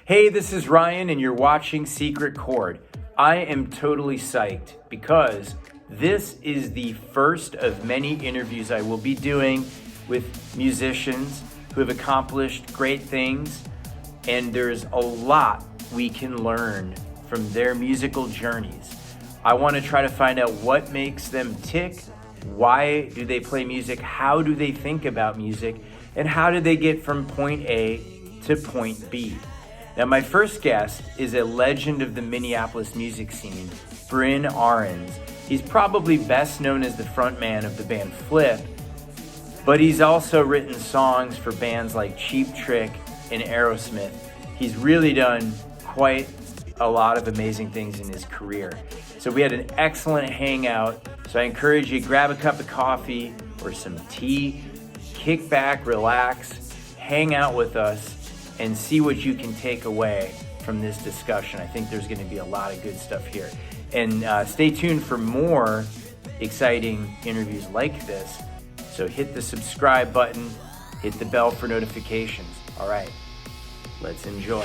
Hey, this is Ryan, and you're watching Secret Chord. I am totally psyched because this is the first of many interviews I will be doing with musicians who have accomplished great things, and there's a lot we can learn from their musical journeys. I want to try to find out what makes them tick, why do they play music, how do they think about music, and how do they get from point A to point B. Now, my first guest is a legend of the Minneapolis music scene, Brynn Arens. He's probably best known as the frontman of the band Flipp, but he's also written songs for bands like Cheap Trick and Aerosmith. He's really done quite a lot of amazing things in his career. So we had an excellent hangout. So I encourage you, grab a cup of coffee or some tea, kick back, relax, hang out with us, and see what you can take away from this discussion. I think there's going to be a lot of good stuff here. And stay tuned for more exciting interviews like this. So hit the subscribe button, hit the bell for notifications. All right, let's enjoy.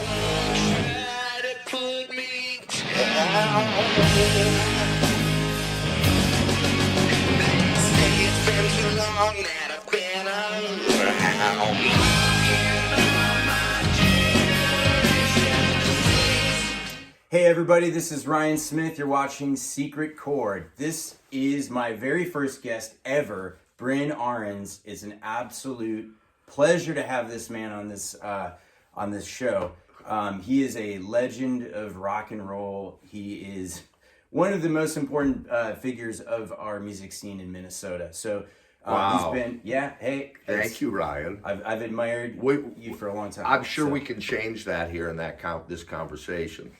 Hey everybody, this is Ryan Smith. You're watching Secret Chord. This is my very first guest ever, Brynn Arens. It's an absolute pleasure to have this man on this show. He is a legend of rock and roll. He is one of the most important figures of our music scene in Minnesota. So wow. He's been, hey. Thank you, Ryan. I've admired you for a long time. I'm sure we can change that here in this conversation.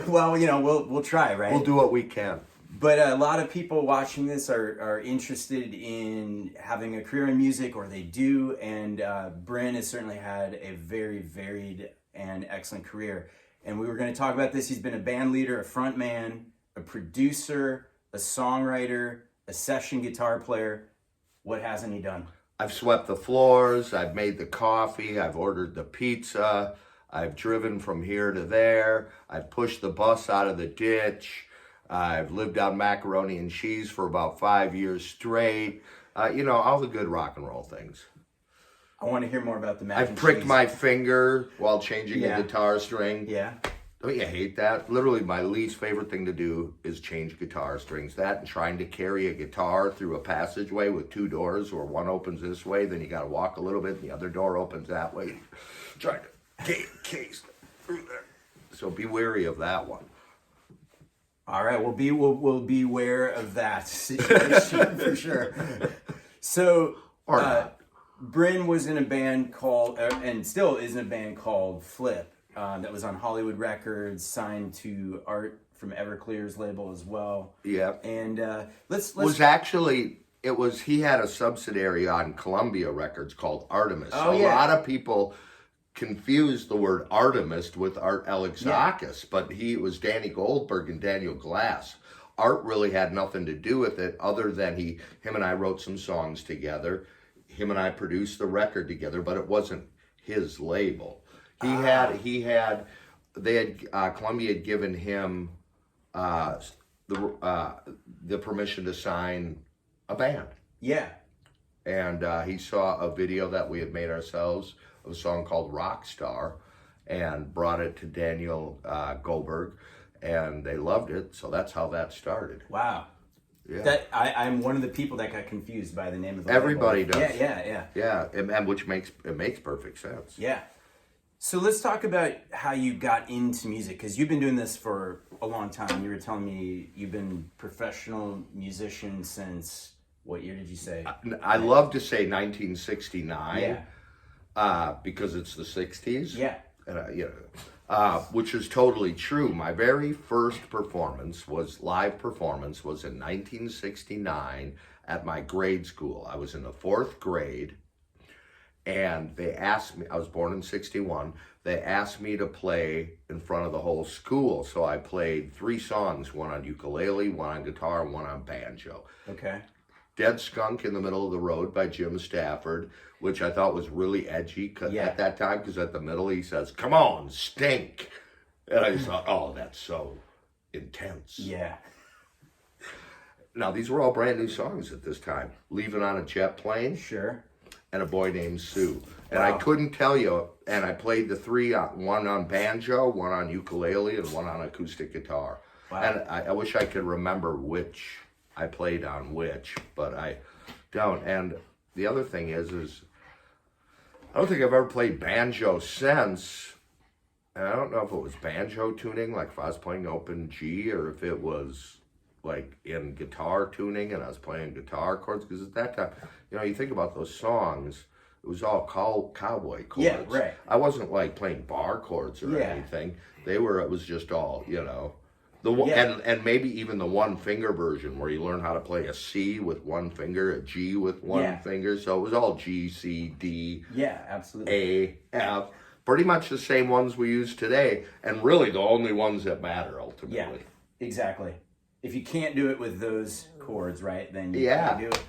Well, we'll try, right? We'll do what we can. But a lot of people watching this are interested in having a career in music, or they do, and Brynn has certainly had a very varied and excellent career. And we were going to talk about this. He's been a band leader, a frontman, a producer, a songwriter, a session guitar player. What hasn't he done? I've swept the floors, I've made the coffee, I've ordered the pizza, I've driven from here to there, I've pushed the bus out of the ditch, I've lived on macaroni and cheese for about 5 years straight. All the good rock and roll things. I want to hear more about the mac I've and pricked cheese. my finger while changing a guitar string. Yeah. Don't you hate that? Literally, my least favorite thing to do is change guitar strings. That and trying to carry a guitar through a passageway with two doors, where one opens this way, then you got to walk a little bit, and the other door opens that way. Trying to get a case through there. So be wary of that one. All right, we'll be aware of that situation for sure. So, Brynn was in a band called, and still is in a band called Flipp. That was on Hollywood Records, signed to Art from Everclear's label as well. Yeah. And let's he had a subsidiary on Columbia Records called Artemis. Oh, so yeah. A lot of people confuse the word Artemis with Art Alexakis, but he was Danny Goldberg and Daniel Glass. Art really had nothing to do with it, other than him and I wrote some songs together. Him and I produced the record together, but it wasn't his label. Columbia had given him the permission to sign a band. Yeah. And he saw a video that we had made ourselves of a song called Rockstar, and brought it to Daniel Goldberg, and they loved it. So that's how that started. Wow. Yeah. I'm one of the people that got confused by the name of the Everybody label. does. Yeah. And which makes perfect sense. Yeah. So let's talk about how you got into music, because you've been doing this for a long time. You were telling me you've been professional musician since, what year did you say? I love to say 1969. Yeah. Because it's the 60s. Yeah. Which is totally true. My very first live performance was in 1969 at my grade school. I was in the 4th grade, and they asked me, I was born in 61, they asked me to play in front of the whole school. So I played 3 songs, one on ukulele, one on guitar, and one on banjo. Okay. Dead Skunk in the Middle of the Road by Jim Stafford, which I thought was really edgy at that time, because at the middle he says, "Come on, stink." And I just thought, oh, that's so intense. Yeah. Now, these were all brand new songs at this time. Leaving on a Jet Plane. Sure. And A Boy Named Sue. And Wow. I couldn't tell you, and I played the three, one on banjo, one on ukulele, and one on acoustic guitar. Wow. And I wish I could remember which I played on which, but I don't. And the other thing is I don't think I've ever played banjo since. And I don't know if it was banjo tuning, like if I was playing open G, or if it was like in guitar tuning and I was playing guitar chords, because at that time, you think about those songs, it was all cowboy chords. Yeah, right. I wasn't like playing bar chords or anything. It was just all, and maybe even the one finger version where you learn how to play a C with one finger, a G with one finger. So it was all G, C, D, absolutely. A, F. Pretty much the same ones we use today, and really the only ones that matter ultimately. Yeah, exactly. If you can't do it with those chords, right, then you can't do it.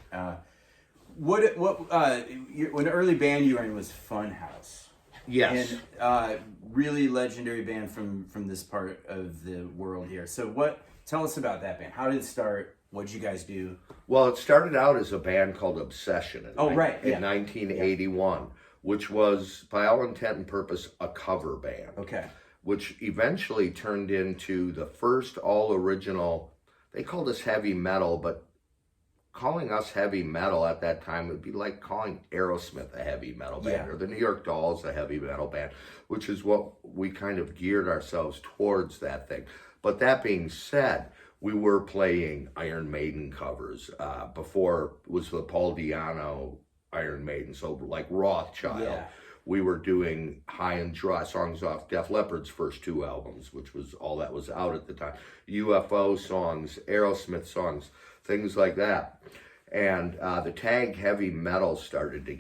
When early band you were in was Funhouse. Yes. And really legendary band from this part of the world here. So tell us about that band. How did it start? What did you guys do? Well, it started out as a band called Obsession in 1981, which was, by all intent and purpose, a cover band. Okay. Which eventually turned into the first all-original. They called us heavy metal, but calling us heavy metal at that time would be like calling Aerosmith a heavy metal band, or the New York Dolls a heavy metal band, which is what we kind of geared ourselves towards, that thing. But that being said, we were playing Iron Maiden covers. Before it was the Paul Di'Anno Iron Maiden, so like Rothschild. Yeah. We were doing High and Dry songs off Def Leppard's first two albums, which was all that was out at the time. UFO songs, Aerosmith songs, things like that. And the tag heavy metal started to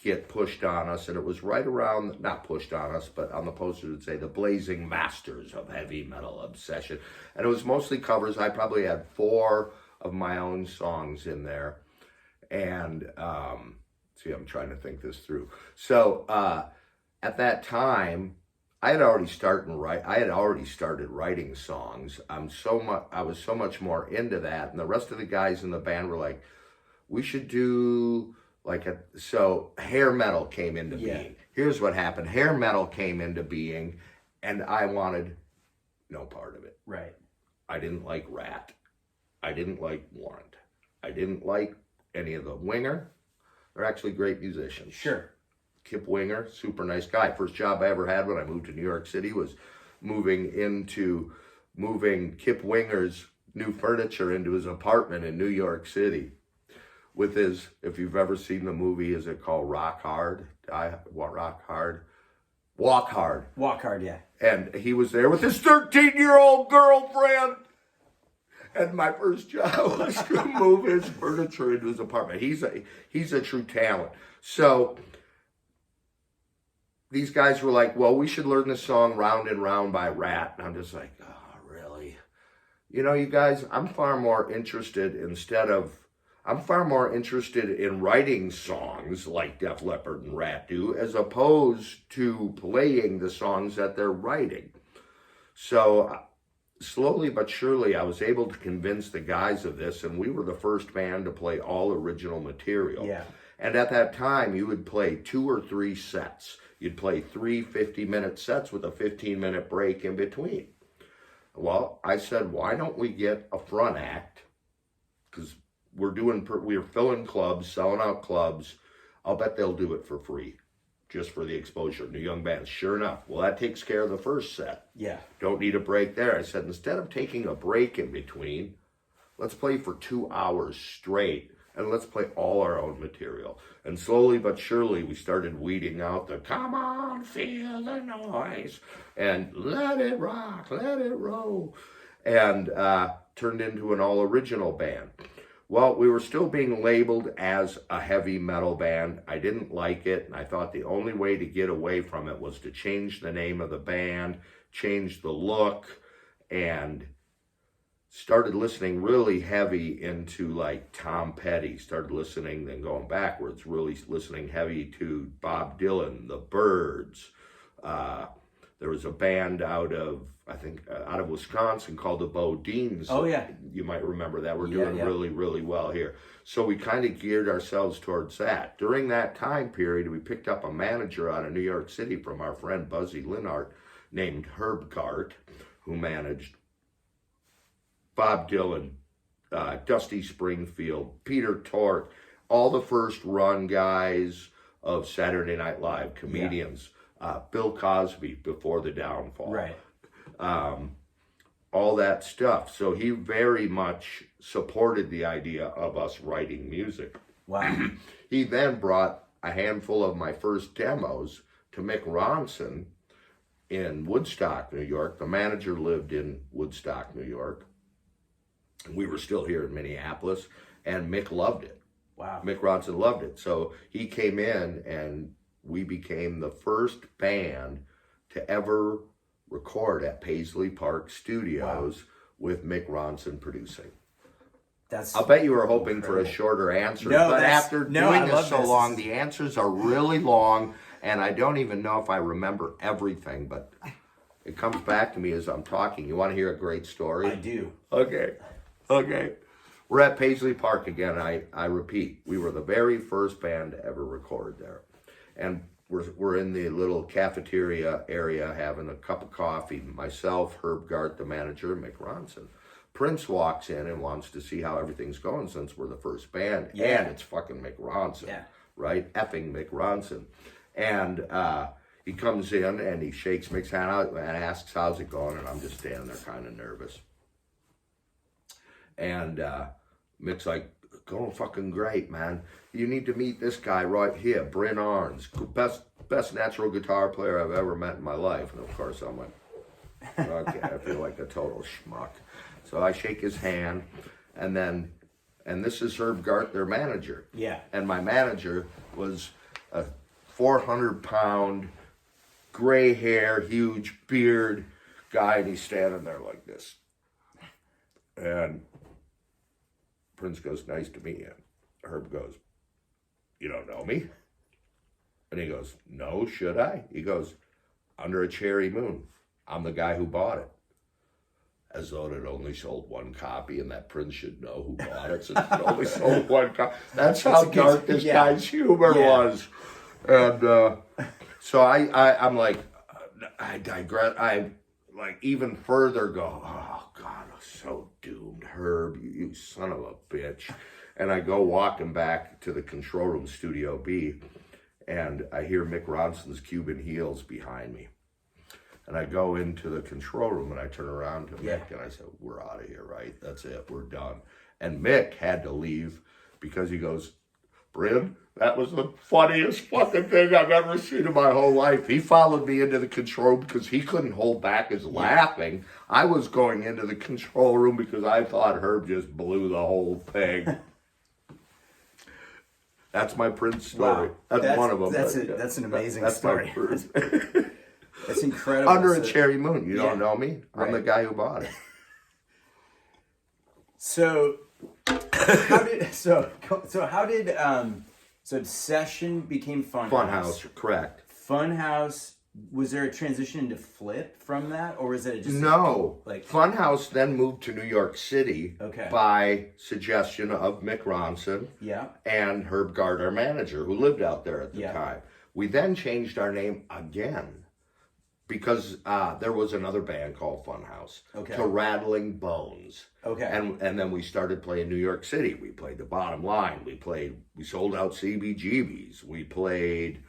get pushed on us, and it was right around, not pushed on us, but on the poster it would say the Blazing Masters of Heavy Metal Obsession. And it was mostly covers. I probably had 4 of my own songs in there. And I'm trying to think this through. So at that time, I had already started writing songs. I was so much more into that, and the rest of the guys in the band were like, we should do so hair metal came into being. Here's what happened. Hair metal came into being, and I wanted no part of it. Right. I didn't like Rat. I didn't like Warrant. I didn't like any of the Winger. They're actually great musicians. Sure. Kip Winger, super nice guy. First job I ever had when I moved to New York City was moving Kip Winger's new furniture into his apartment in New York City. With his, if you've ever seen the movie, is it called Rock Hard? Walk Hard. Walk Hard, yeah. And he was there with his 13-year-old girlfriend. And my first job was to move his furniture into his apartment. He's a true talent. So these guys were like, well, we should learn the song Round and Round by Rat. And I'm just like, oh, really? You guys, I'm far more interested in writing songs like Def Leppard and Rat do, as opposed to playing the songs that they're writing. So slowly but surely, I was able to convince the guys of this, and we were the first band to play all original material. Yeah. And at that time, you would play 2 or 3 sets. You'd play 3 50-minute sets with a 15-minute break in between. Well, I said, why don't we get a front act? Because we're filling clubs, selling out clubs. I'll bet they'll do it for free, just for the exposure. New young bands, sure enough. Well, that takes care of the first set. Yeah. Don't need a break there. I said, instead of taking a break in between, let's play for 2 hours straight, and let's play all our own material. And slowly but surely, we started weeding out the come on, feel the noise, and let it rock, let it roll, and turned into an all-original band. Well, we were still being labeled as a heavy metal band. I didn't like it, and I thought the only way to get away from it was to change the name of the band, change the look, and started listening really heavy into like Tom Petty, started listening, then going backwards, really listening heavy to Bob Dylan, the Byrds. There was a band out of, I think, out of Wisconsin called the Bodines. Oh, yeah. You might remember that. We're doing really, really well here. So we kind of geared ourselves towards that. During that time period, we picked up a manager out of New York City from our friend Buzzy Lynyrd named Herb Gart, who managed Bob Dylan, Dusty Springfield, Peter Tork, all the first run guys of Saturday Night Live, comedians. Bill Cosby before the downfall. Right. All that stuff. So he very much supported the idea of us writing music. Wow. He then brought a handful of my first demos to Mick Ronson in Woodstock, New York. The manager lived in Woodstock, New York. We were still here in Minneapolis, and Mick loved it. Wow. Mick Ronson loved it. So he came in, and we became the first band to ever record at Paisley Park Studios with Mick Ronson producing. I'll bet you were hoping incredible. For a shorter answer, but after doing this so long, the answers are really long, and I don't even know if I remember everything, but it comes back to me as I'm talking. You want to hear a great story? I do. Okay. We're at Paisley Park again. I repeat, we were the very first band to ever record there. And we're in the little cafeteria area having a cup of coffee. Myself, Herb Gart, the manager, Mick Ronson. Prince walks in and wants to see how everything's going since we're the first band. Yeah. And it's fucking Mick Ronson. Yeah. Right? Effing Mick Ronson. And he comes in and he shakes Mick's hand out and asks, how's it going? And I'm just standing there kind of nervous. And Mick's like, going fucking great, man. You need to meet this guy right here, Brynn Arens, best natural guitar player I've ever met in my life. And of course I'm like, okay, I feel like a total schmuck. So I shake his hand, and this is Herb Gart, their manager. Yeah. And my manager was a 400-pound, gray hair, huge beard guy, and he's standing there like this. And Prince goes, nice to meet you. Herb goes, you don't know me? And he goes, no, should I? He goes, under a cherry moon. I'm the guy who bought it. As though it had only sold one copy and that Prince should know who bought it since it only sold one copy. That's how dark this guy's humor was. And so I'm like, I digress. I like even further go, oh God, I'm so doomed, Herb, you son of a bitch. And I go walking back to the control room, Studio B, and I hear Mick Ronson's Cuban Heels behind me. And I go into the control room and I turn around to Mick and I said, we're out of here, right? That's it, we're done. And Mick had to leave because he goes, Brynn, that was the funniest fucking thing I've ever seen in my whole life. He followed me into the control room because he couldn't hold back his laughing. I was going into the control room because I thought Herb just blew the whole thing. That's my Prince story. Wow. That's one of them. That's an amazing story. That's incredible. Under a cherry moon. You don't know me? I'm the guy who bought it. So how did Session became Funhouse? Funhouse, correct. Funhouse, was there a transition into Flipp from that, or was it just no? Funhouse then moved to New York City by suggestion of Mick Ronson and Herb Gart, our manager, who lived out there at the time. We then changed our name again because there was another band called Funhouse to Rattling Bones. And then we started playing New York City. We played The Bottom Line. We sold out CBGBs. We played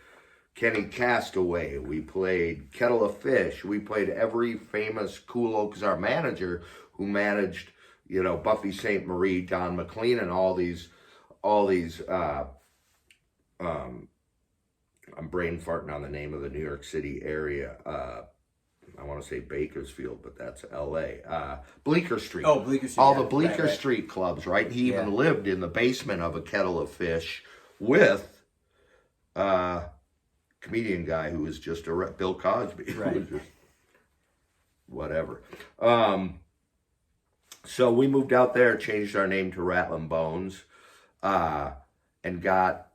Kenny Castaway. We played Kettle of Fish. We played every famous cool, because our manager who managed, Buffy St. Marie, Don McLean, and all these I'm brain farting on the name of the New York City area. I want to say Bakersfield, but that's L.A. Bleecker Street. Oh, Bleecker Street. All the Bleecker Street clubs, right? He even lived in the basement of a Kettle of Fish with a comedian guy who was just Bill Cosby. Right. Whatever. So we moved out there, changed our name to Rattlin' Bones, and got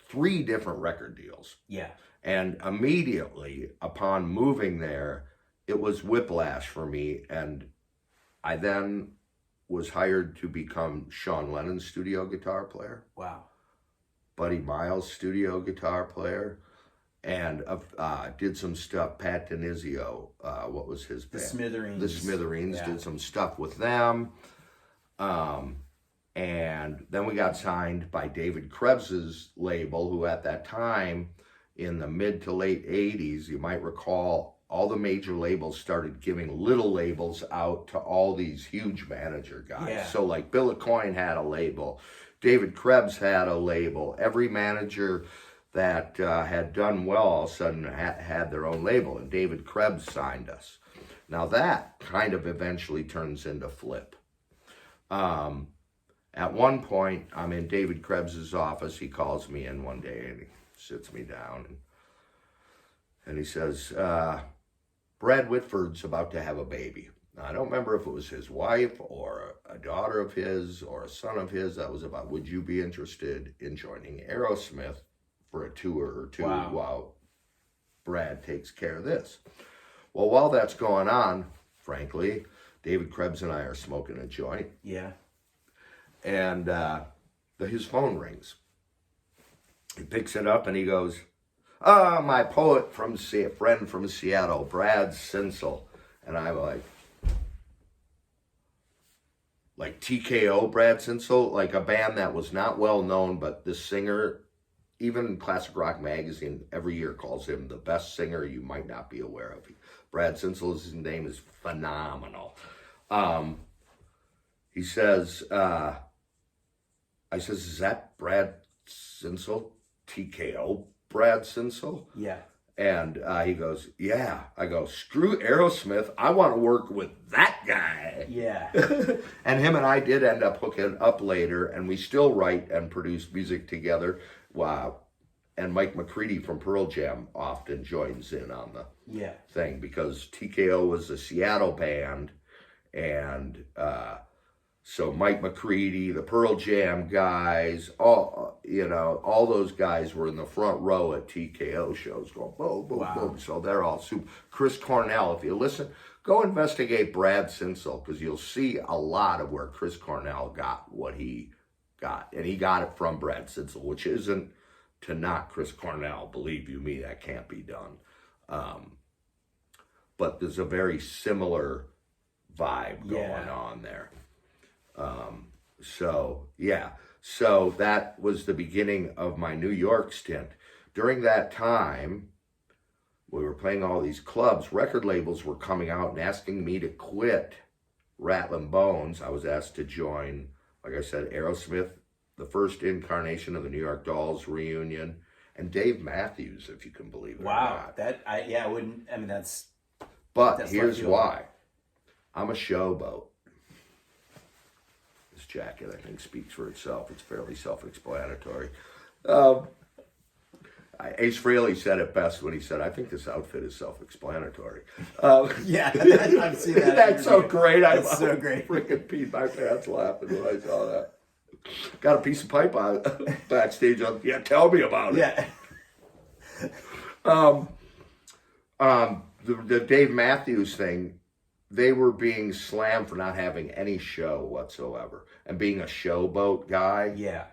3 different record deals. Yeah. And immediately upon moving there, it was whiplash for me. And I then was hired to become Sean Lennon's studio guitar player. Wow. Buddy Miles' studio guitar player. And did some stuff. Pat Denizio, what was his band? The Smithereens. The Smithereens, did some stuff with them. And then we got signed by David Krebs's label, who at that time, in the mid to late 80s, you might recall, all the major labels started giving little labels out to all these huge manager guys. Yeah. So like Bill Aucoin had a label. David Krebs had a label. Every manager that had done well all of a sudden had their own label, and David Krebs signed us. Now that kind of eventually turns into Flipp. At one point, I'm in David Krebs's office. He calls me in one day and he sits me down and he says, Brad Whitford's about to have a baby. Now, I don't remember if it was his wife or a daughter of his or a son of his. That was about, would you be interested in joining Aerosmith for a tour or two while Brad takes care of this? Well, while that's going on, frankly, David Krebs and I are smoking a joint. Yeah. And his phone rings. He picks it up and he goes, my friend from Seattle, Brad Sinsel. And I'm like TKO Brad Sinsel, like a band that was not well known, but the singer, even Classic Rock Magazine every year calls him the best singer you might not be aware of. Brad Sinsel, his name is phenomenal. He says, I says, is that Brad Sinsel? TKO Brad Sinsel? Yeah. And he goes, yeah. I go, screw Aerosmith. I want to work with that guy. Yeah. And him and I did end up hooking up later, and we still write and produce music together. Wow. And Mike McCready from Pearl Jam often joins in on the thing, because TKO was a Seattle band, and so Mike McCready, the Pearl Jam guys, all those guys were in the front row at TKO shows going boom, boom, boom. So they're all super. Chris Cornell, if you listen, go investigate Brad Sinsel, because you'll see a lot of where Chris Cornell got what he got. And he got it from Brad Sinsel, which isn't to knock Chris Cornell. Believe you me, that can't be done. But there's a very similar vibe going on there. So that was the beginning of my New York stint. During that time, we were playing all these clubs. Record labels were coming out and asking me to quit Rattlin' Bones. I was asked to join, like I said, Aerosmith, the first incarnation of the New York Dolls reunion, and Dave Matthews, if you can believe it. Wow. That's. But here's why. I'm a showboat. This jacket, I think, speaks for itself. It's fairly self-explanatory. Ace Frehley said it best when he said, I think this outfit is self-explanatory. Yeah, I've seen that. That's so great. That's so great. Freaking peed my pants laughing when I saw that. Got a piece of pipe on backstage. Yeah, tell me about it. Yeah. The Dave Matthews thing, they were being slammed for not having any show whatsoever and being a showboat guy. Yeah.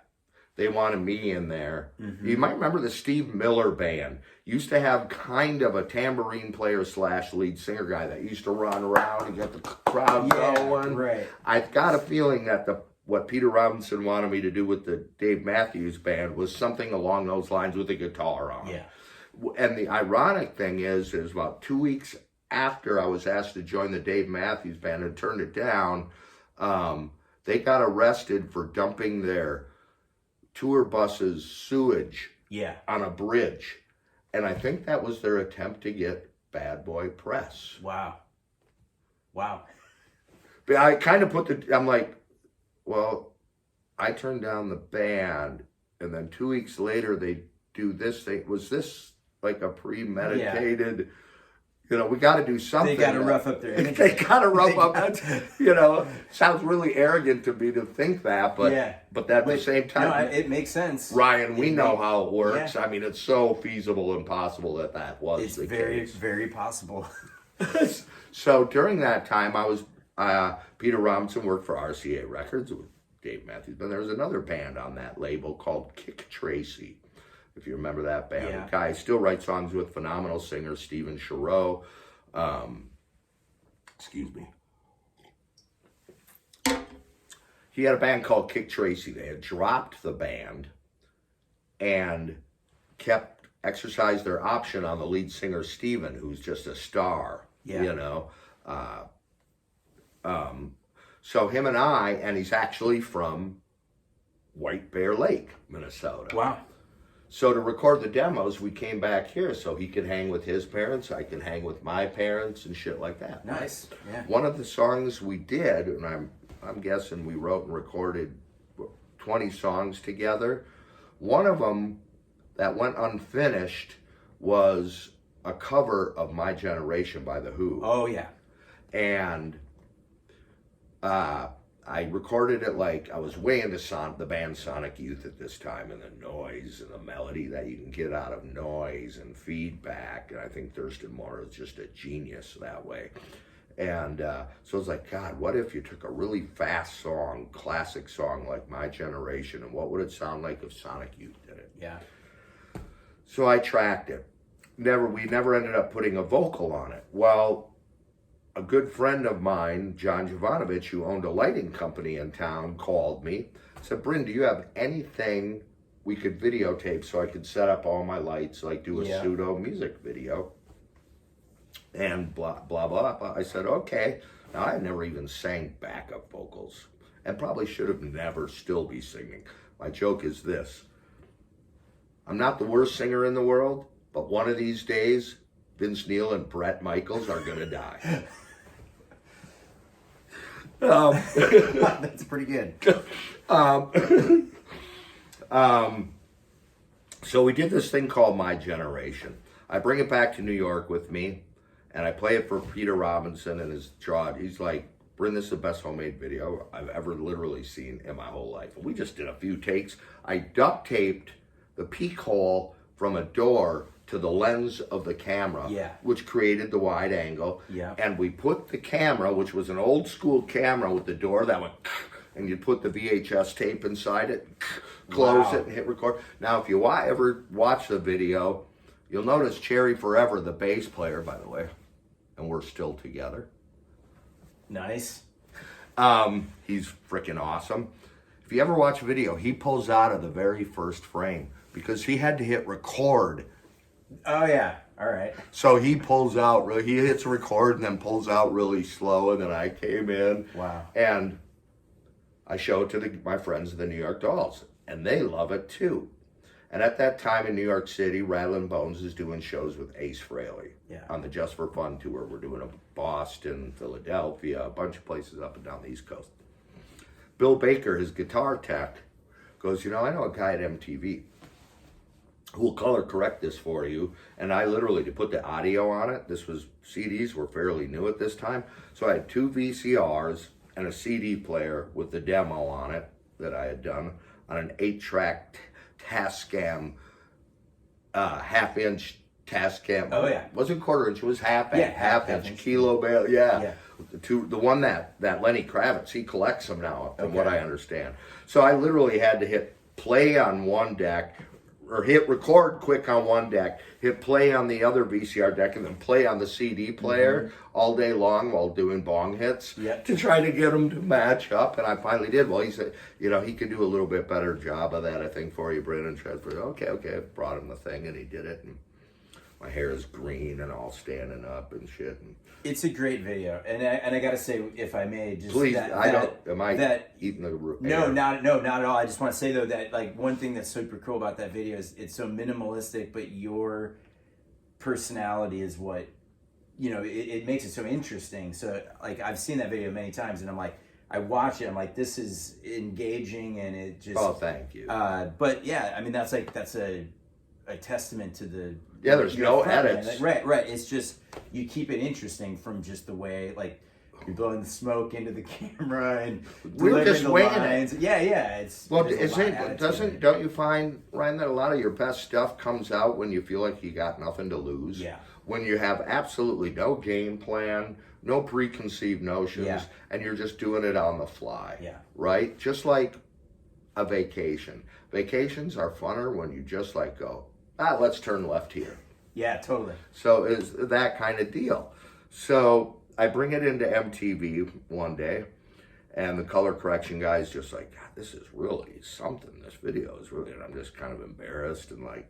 They wanted me in there. Mm-hmm. You might remember the Steve Miller Band. Used to have kind of a tambourine player / lead singer guy that used to run around and get the crowd going. Right. I've got a feeling that what Peter Robinson wanted me to do with the Dave Matthews Band was something along those lines with a guitar on. Yeah. And the ironic thing is about 2 weeks after I was asked to join the Dave Matthews Band and turned it down, they got arrested for dumping their tour buses' sewage on a bridge. And I think that was their attempt to get bad boy press. Wow. But I kind of I'm like, well, I turned down the band, and then 2 weeks later they do this thing. Was this like a premeditated, we got to do something. They got to rough up their image. They got to rough up. That's, sounds really arrogant to me to think that, but at the same time, no, it makes sense. Ryan, we know how it works. I mean, it's so feasible and possible that was it's the very, case. very possible. So during that time, I was Peter Robinson worked for RCA Records with Dave Matthews, but there was another band on that label called Kick Tracy. If you remember that band, the guy still writes songs with phenomenal singer Stephen Shareau. Excuse me. He had a band called Kick Tracy. They had dropped the band and exercised their option on the lead singer Stephen, who's just a star. So him and he's actually from White Bear Lake, Minnesota. Wow. So to record the demos, we came back here so he could hang with his parents, I could hang with my parents and shit like that. Nice. Yeah. One of the songs we did, and I'm guessing we wrote and recorded 20 songs together. One of them that went unfinished was a cover of My Generation by The Who. Oh, yeah. And I recorded it like I was way into the band Sonic Youth at this time, and the noise and the melody that you can get out of noise and feedback. And I think Thurston Moore is just a genius that way. And so I was like, God, what if you took a really fast song, classic song like My Generation, and what would it sound like if Sonic Youth did it? Yeah. So I tracked it. We never ended up putting a vocal on it. Well, a good friend of mine, John Jovanovich, who owned a lighting company in town, called me, said, Brynn, do you have anything we could videotape so I could set up all my lights, like do a pseudo music video? And blah, blah, blah. I said, okay. Now, I never even sang backup vocals and probably should have never still be singing. My joke is this. I'm not the worst singer in the world, but one of these days, Vince Neil and Bret Michaels are going to die. That's pretty good. So we did this thing called My Generation. I bring it back to New York with me, and I play it for Peter Robinson and his draw. He's like, Brynn, this is the best homemade video I've ever literally seen in my whole life. And we just did a few takes. I duct taped the peak hole from a door to the lens of the camera, which created the wide angle. Yeah. And we put the camera, which was an old school camera with the door that went, and you put the VHS tape inside it, close it, and hit record. Now, if you ever watch the video, you'll notice Cherry Forever, the bass player, by the way, and we're still together. Nice. He's freaking awesome. If you ever watch a video, he pulls out of the very first frame because he had to hit record. Oh, yeah. All right. So he pulls out, he hits record and then pulls out really slow, and then I came in. Wow. And I show it to my friends, the New York Dolls, and they love it too. And at that time in New York City, Rattlin' Bones is doing shows with Ace Frehley on the Just for Fun tour. We're doing a Boston, Philadelphia, a bunch of places up and down the East Coast. Bill Baker, his guitar tech, goes, I know a guy at MTV who will color correct this for you. And I literally, to put the audio on it, CDs were fairly new at this time. So I had 2 VCRs and a CD player with the demo on it that I had done on an 8-track Tascam, half-inch Tascam. Oh, yeah. It wasn't quarter-inch, it was half-inch. Yeah, half-inch Kilo Bale, The one that Lenny Kravitz, he collects them now, from what I understand. So I literally had to hit play on one deck, or hit record quick on one deck, hit play on the other VCR deck, and then play on the CD player all day long while doing bong hits to try to get them to match up. And I finally did. Well, he said, he could do a little bit better job of that, I think, for you, Brynn. And Fred, okay. I brought him the thing, and he did it. And my hair is green and all standing up and shit. And it's a great video, and I gotta say, if I may, just please, eating the root? No, not at all. I just want to say though that one thing that's super cool about that video is it's so minimalistic, but your personality is what it makes it so interesting. So I've seen that video many times, and I watch it. I'm like, this is engaging, and it just. Oh, thank you. But yeah, I mean that's a a testament to the there's no frontman. edits. Right. It's just you keep it interesting from just the way like you're blowing the smoke into the camera and We're just the winging lines. it. Yeah. Don't you find, Ryan, that a lot of your best stuff comes out when you feel like you got nothing to lose? Yeah. When you have absolutely no game plan, no preconceived notions, and you're just doing it on the fly. Yeah. Right? Just like a vacation. Vacations are funner when you just like go, let's turn left here. Yeah, totally. So it's that kind of deal. So I bring it into MTV one day, and the color correction guy's just like, God, this is really something. This video is really, and I'm just kind of embarrassed, and like,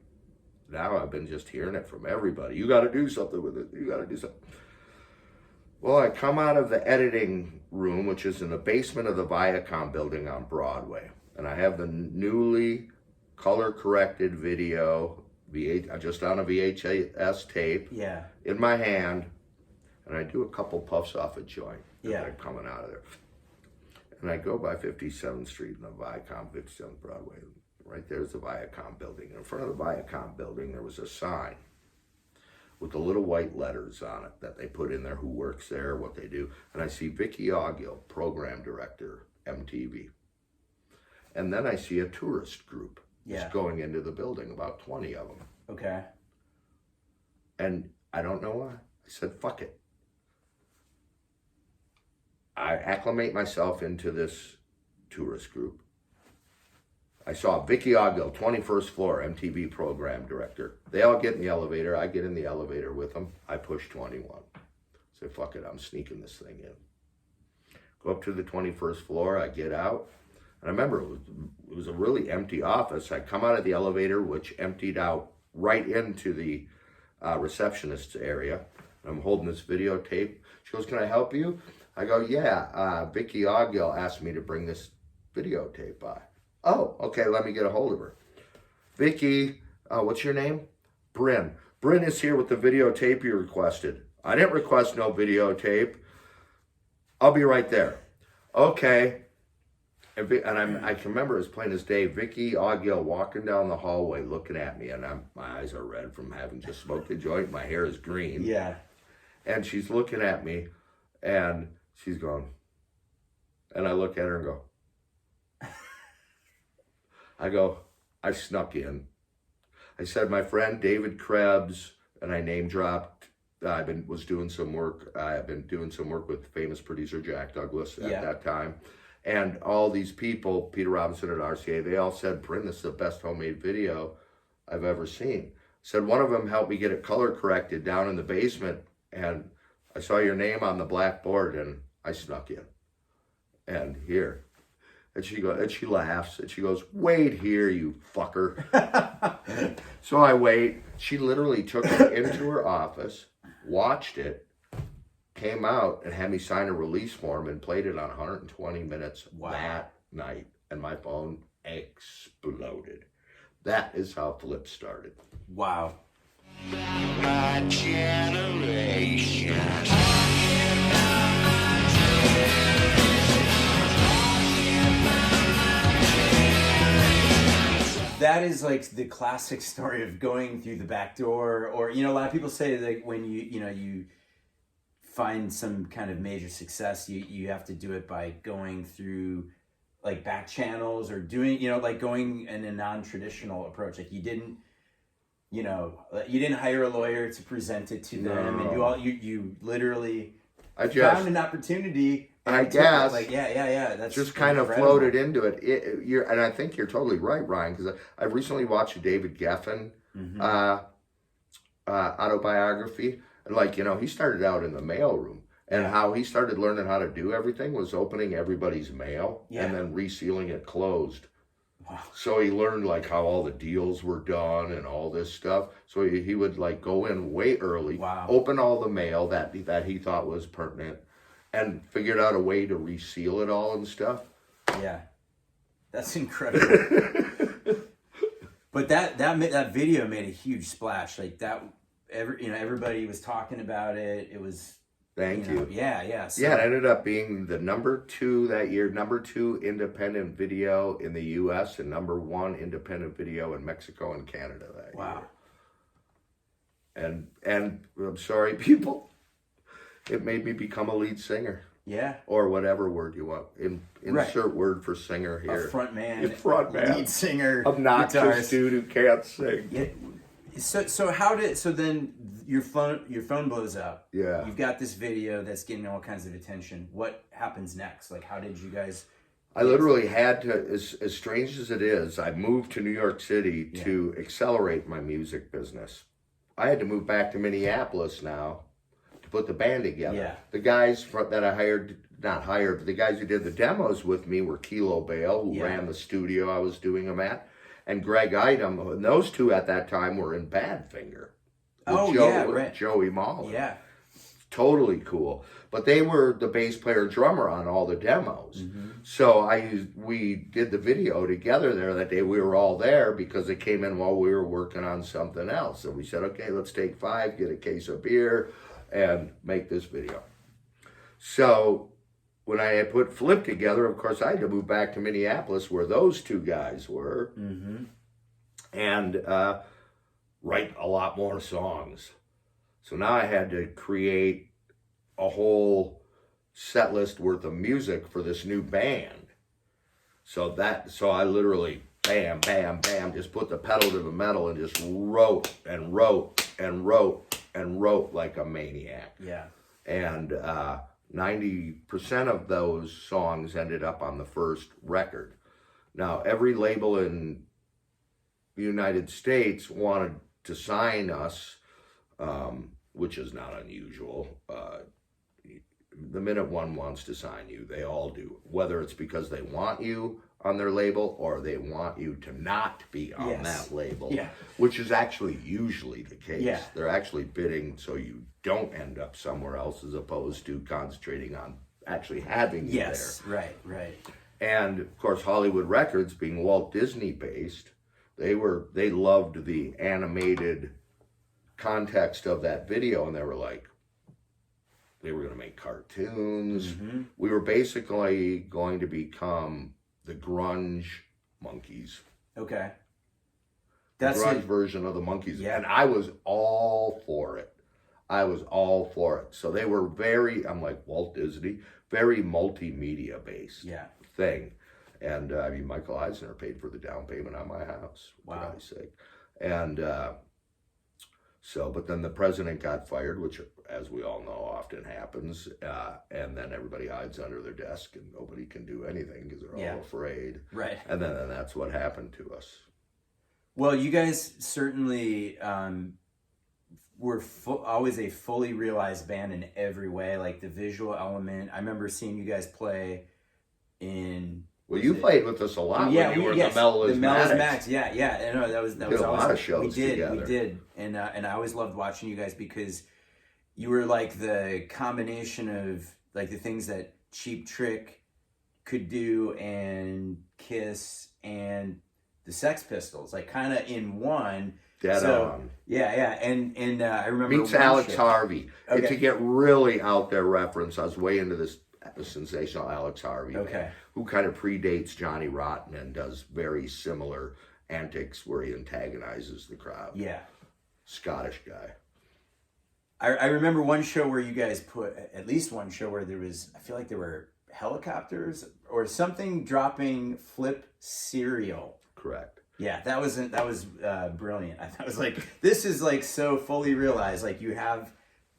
now I've been just hearing it from everybody. You got to do something with it. You got to do something. Well, I come out of the editing room, which is in the basement of the Viacom building on Broadway, and I have the newly color corrected video, just on a VHS tape, in my hand. And I do a couple puffs off a joint. I'm coming out of there. And I go by 57th Street and the Viacom, 57th Broadway. Right there's the Viacom building. In front of the Viacom building, there was a sign with the little white letters on it that they put in there, who works there, what they do. And I see Vicky Augill, program director, MTV. And then I see a tourist group just going into the building, about 20 of them. Okay. And I don't know why. I said, fuck it. I acclimate myself into this tourist group. I saw Vicky Augill, 21st floor, MTV program director. They all get in the elevator. I get in the elevator with them. I push 21. Say, fuck it, I'm sneaking this thing in. Go up to the 21st floor. I get out. And I remember it was a really empty office. I come out of the elevator, which emptied out right into the receptionist's area. I'm holding this videotape. She goes, can I help you? I go, yeah, Vicky Augill asked me to bring this videotape by. Oh, okay, let me get a hold of her. Vicky, what's your name? Brynn. Brynn is here with the videotape you requested. I didn't request no videotape. I'll be right there. Okay. And I can remember as plain as day, Vicky Augill walking down the hallway looking at me, and my eyes are red from having just smoked a joint. My hair is green. Yeah. And she's looking at me, and she's going, and I look at her and go, I snuck in. I said, my friend David Krebs, and I name dropped. I've been doing some work with famous producer Jack Douglas at that time. And all these people, Peter Robinson at RCA, they all said, Brynn, this is the best homemade video I've ever seen. Said one of them helped me get it color corrected down in the basement, and I saw your name on the blackboard, and I snuck in. And here. And she laughs, and she goes, wait here, you fucker. So I wait. She literally took it into her office, watched it, came out and had me sign a release form and played it on 120 minutes that night. And my phone exploded. That is how Flipp started. Wow. My generation. That is like the classic story of going through the back door, or, a lot of people say that when you find some kind of major success, you have to do it by going through like back channels or doing, like going in a non-traditional approach. Like you didn't hire a lawyer to present it to them, and you literally found an opportunity. I guess. That's just kind of floated into it. And I think you're totally right, Ryan, because I recently watched a David Geffen autobiography. And he started out in the mailroom, and how he started learning how to do everything was opening everybody's mail and then resealing it closed. Wow. So he learned how all the deals were done and all this stuff. So he would go in way early, open all the mail that he thought was pertinent, and figured out a way to reseal it all and stuff. Yeah, that's incredible. But that video made a huge splash. Like that, everybody was talking about it. It was Thank you. Yeah. So, Yeah, it ended up being the number 2 that year, number 2 independent video in the U.S. and number 1 independent video in Mexico and Canada that wow. year. And I'm sorry, people, it made me become a lead singer. Yeah. Or whatever word you want. Insert word for singer here. A frontman. Lead singer. Obnoxious guitarist. dude who can't sing. Yeah. So then your phone blows up. Yeah. You've got this video that's getting all kinds of attention. What happens next? Like, how did you guys? I literally had to, as strange as it is, I moved to New York City to accelerate my music business. I had to move back to Minneapolis now to put the band together. Yeah. The guys that I not hired, but the guys who did the demos with me were Kilo Bale, who ran the studio I was doing them at, and Greg Item. And those two at that time were in Badfinger. With Joey Mullen. Yeah. Totally cool. But they were the bass player and drummer on all the demos. Mm-hmm. So we did the video together there that day. We were all there because it came in while we were working on something else. So we said, okay, let's take 5, get a case of beer, and make this video. So when I had put Flipp together, of course, I had to move back to Minneapolis where those two guys were. Mm-hmm. And write a lot more songs. So now I had to create a whole set list worth of music for this new band. So I literally bam, bam, bam, just put the pedal to the metal and just wrote and wrote and wrote and wrote like a maniac. Yeah. And 90% of those songs ended up on the first record. Now, every label in the United States wanted to sign us, which is not unusual. The minute one wants to sign you, they all do. Whether it's because they want you on their label or they want you to not be on that label, which is actually usually the case. Yeah. They're actually bidding so you don't end up somewhere else as opposed to concentrating on actually having you there. Right. And of course, Hollywood Records, being Walt Disney based, they loved the animated context of that video, and they were like, they were going to make cartoons. Mm-hmm. We were basically going to become the grunge Monkees. Okay. That's the grunge version of the Monkees. Yeah. And I was all for it. So they were I'm like, Walt Disney, very multimedia based thing. And I mean, Michael Eisner paid for the down payment on my house. Wow. For Christ's sake. And but then the president got fired, which, as we all know, often happens. And then everybody hides under their desk and nobody can do anything because they're all afraid. Right. And then that's what happened to us. Well, you guys certainly were always a fully realized band in every way, like the visual element. I remember seeing you guys play in... Well, you played with us a lot when you were in the Melismatics. Yeah. I know that was a lot of shows together. We did, and I always loved watching you guys because you were like the combination of like the things that Cheap Trick could do and Kiss and the Sex Pistols, like kind of in one. Dead on. Yeah, and I remember meets Alex Harvey. Okay. And to get really out there reference, I was way into this sensational Alex Harvey, who kind of predates Johnny Rotten and does very similar antics where he antagonizes the crowd. Yeah. Scottish guy. I remember one show where you guys at least one show where I feel like there were helicopters or something dropping Flipp cereal. Correct. Yeah, that was brilliant. I thought it was like, this is like so fully realized, like you have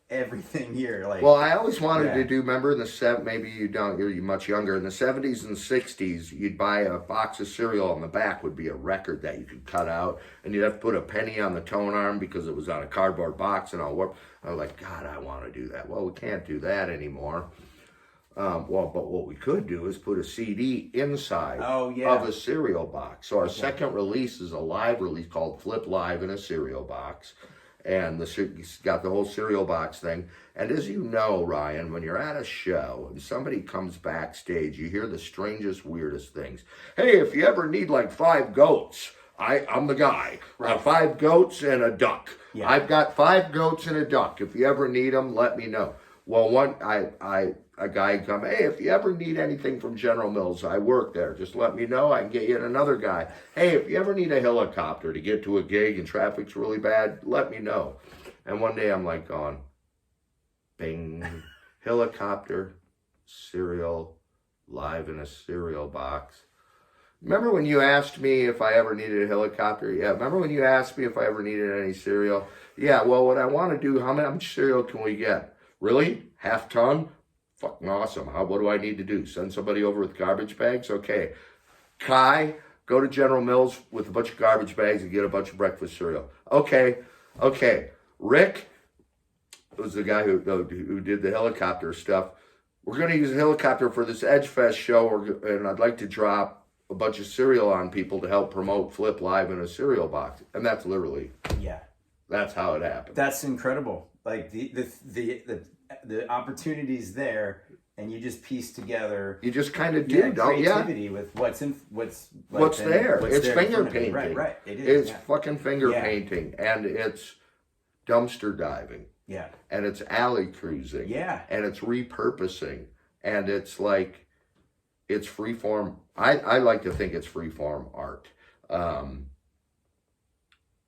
everything here. Like, well, I always wanted to do, remember in the maybe you don't, you're much younger, in the 70s and 60s, you'd buy a box of cereal, on the back would be a record that you could cut out, and you'd have to put a penny on the tone arm because it was on a cardboard box and all warped. I was like, God, I want to do that. Well, we can't do that anymore. But what we could do is put a CD inside of a cereal box. So our second release is a live release called Flipp Live in a Cereal Box. And it's got the whole cereal box thing. And as you know, Ryan, when you're at a show and somebody comes backstage, you hear the strangest, weirdest things. Hey, if you ever need like 5 goats, I'm the guy. 5 goats and a duck. Yeah. I've got 5 goats and a duck. If you ever need them, let me know. Well, a guy come, hey, if you ever need anything from General Mills, I work there. Just let me know. I can get you another guy. Hey, if you ever need a helicopter to get to a gig and traffic's really bad, let me know. And one day I'm like going, bing, helicopter, cereal, live in a cereal box. Remember when you asked me if I ever needed a helicopter? Yeah. Remember when you asked me if I ever needed any cereal? Yeah. Well, what I want to do, how much cereal can we get? Really? Half ton? Fucking awesome. What do I need to do? Send somebody over with garbage bags? Okay. Kai, go to General Mills with a bunch of garbage bags and get a bunch of breakfast cereal. Okay. Rick was the guy who did the helicopter stuff. We're going to use a helicopter for this Edge Fest show, and I'd like to drop a bunch of cereal on people to help promote Flipp live in a cereal box. And that's literally, that's how it happened. That's incredible. Like the opportunities there, and you just piece together. You just kind of do, don't you? Creativity with what's there. It's finger painting. Right. It is. It's fucking finger painting, and it's dumpster diving. Yeah. And it's alley cruising. Yeah. And it's repurposing, and it's like, it's freeform. I like to think it's freeform art.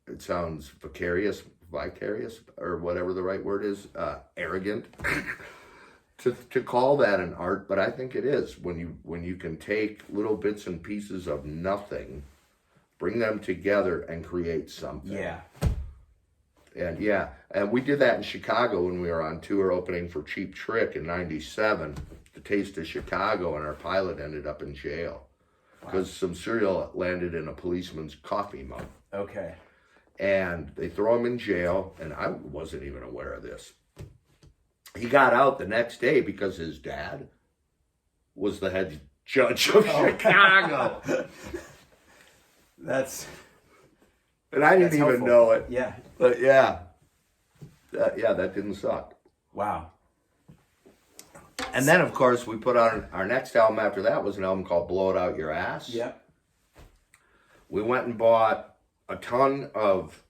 It sounds vicarious, or whatever the right word is, arrogant to call that an art, but I think it is when you can take little bits and pieces of nothing, bring them together and create something. Yeah. And we did that in Chicago when we were on tour opening for Cheap Trick in '97. The Taste of Chicago, and our pilot ended up in jail because some cereal landed in a policeman's coffee mug. Okay. And they throw him in jail, and I wasn't even aware of this. He got out the next day because his dad was the head judge of Chicago. And I didn't even know it. Yeah. But that didn't suck. Wow. And then, of course, we put on our next album after that was an album called Blow It Out Your Ass. Yep. We went and bought a ton of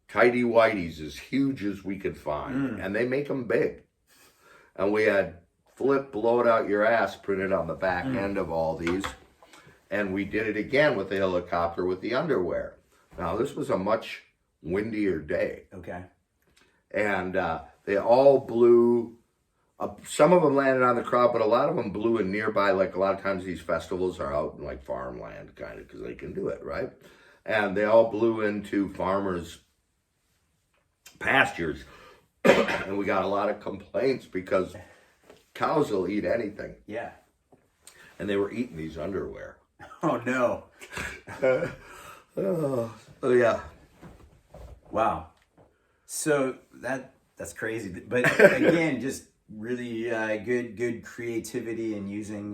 tidy whities as huge as we could find. And they make them big. And we had Flipp Blow It Out Your Ass printed on the back end of all these. And we did it again with the helicopter with the underwear. Now, this was a much windier day. Okay. And they all blew. Some of them landed on the crowd, but a lot of them blew in nearby. Like a lot of times these festivals are out in like farmland kind of because they can do it, right? And they all blew into farmers' pastures. And we got a lot of complaints because cows will eat anything. Yeah. And they were eating these underwear. Oh, no. Oh, yeah. Wow. So that's crazy. But again, just really good creativity and using